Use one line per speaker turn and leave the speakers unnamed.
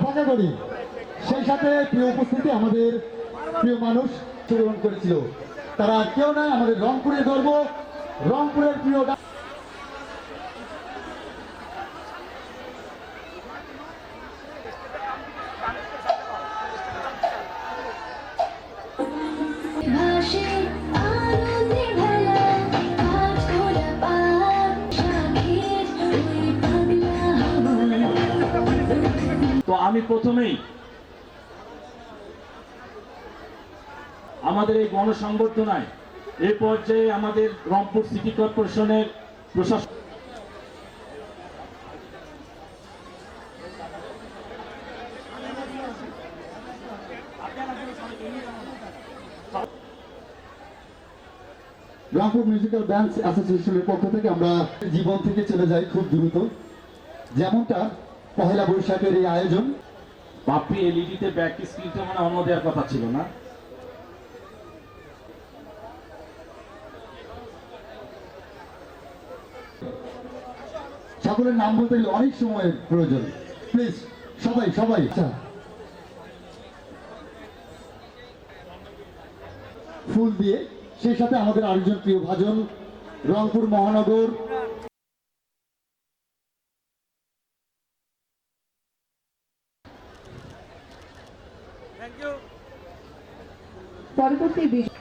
ফাঁকা করি। সেই সাথে প্রিয় উপস্থিতি আমাদের প্রিয় মানুষ গ্রহণ করেছিল, তারা কেউ নয় আমাদের রংপুরের গর্ব, রংপুরের প্রিয়
তো আমি প্রথমেই আমাদের এই গণসংবর্ধনায় এই পর্যায়ে আমাদের রংপুর সিটি কর্পোরেশনের প্রশাসন
রংপুর মিউজিক্যাল ব্যান্ডস অ্যাসোসিয়েশনের পক্ষ থেকে আমরা জীবন থেকে চলে যাই খুব দ্রুত, যেমনটা পহেলা বৈশাখের এই আয়োজন।
বাপি এলইডিতে ব্যাক স্ক্রিনটা মানে অন্য দেওয়ার কথা ছিল না।
সকলের নাম বলতে গেলে অনেক সময়ের প্রয়োজন, প্লিজ সবাই সবাই। ফুল দিয়ে সেই সাথে আমাদের আরেকজন প্রিয় ভাজন রংপুর মহানগর
পরবর্তী বিষয়